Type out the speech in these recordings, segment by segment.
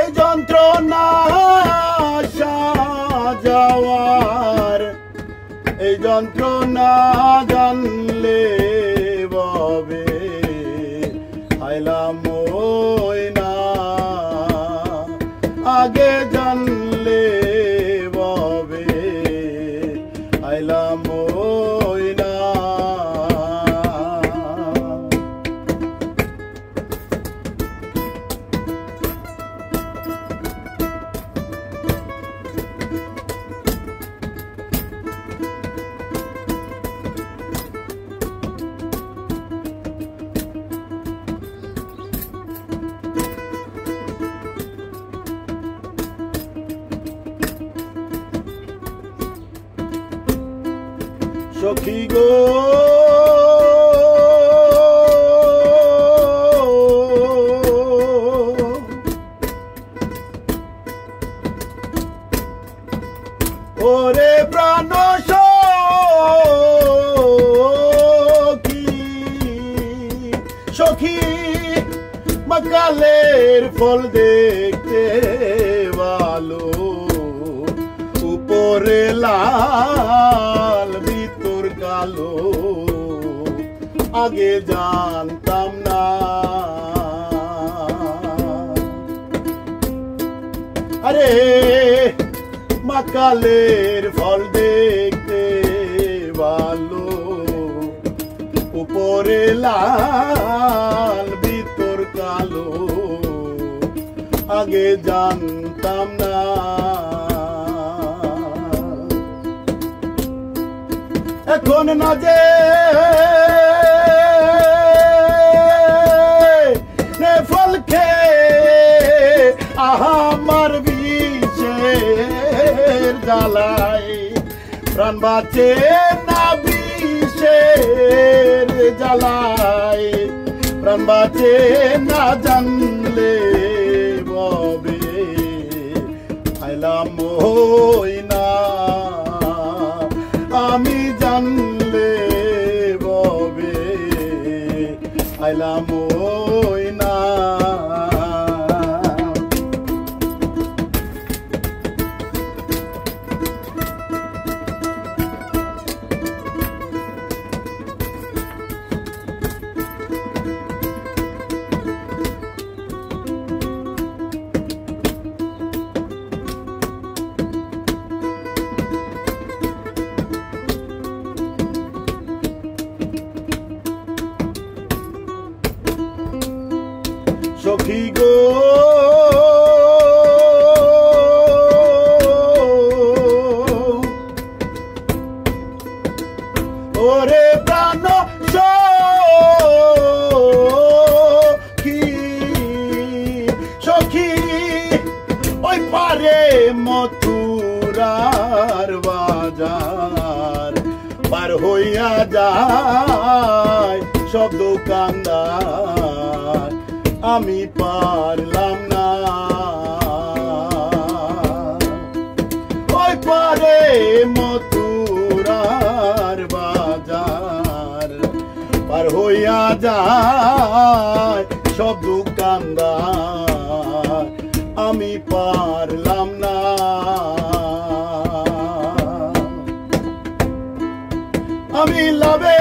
এই যন্ত্রণা যাওয়ার এই যন্ত্রণা জানলে ববে আইলাম ওই না আগে জানলে ববে আইলাম ওই না সখী গো ওরে প্রাণ সখী সখী মকালের ফল দেখতে ভালো উপরে লাল কালো আগে জানতাম না আরে মাকালের ফল দেখতে ভালো উপরে লাল ভিতর কালো আগে জানতাম না এখন না যে ফল খেয়ে আমার বিষের জ্বালায় প্রাণ বাঁচে না বিষের জ্বালায় প্রাণ বাঁচে না জানলে ববে আইলাম ওই না আমি জানলে ববে আইলাম ওই না সখী গো ওরে প্রাণ সখী সখী ওই পারে মথুরার বাজার পার হইয়া যায় সব দোকানদার আমি পারলাম না ওই পারে মথুরার বাজার পার হইয়া যায় সব দোকানদার আমি পারলাম না আমি লাভে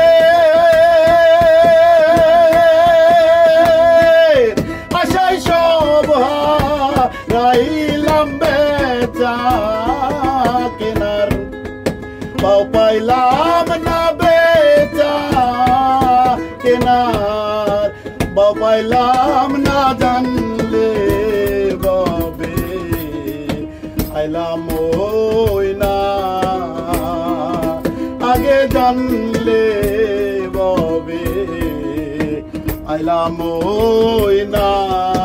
রাইলাম বেচা কেনার পাও পাইলাম না বেচা কেনার পাও পাইলাম না জানলে ববে আইলাম ওই না আগে জানলে ববে আইলাম ওই না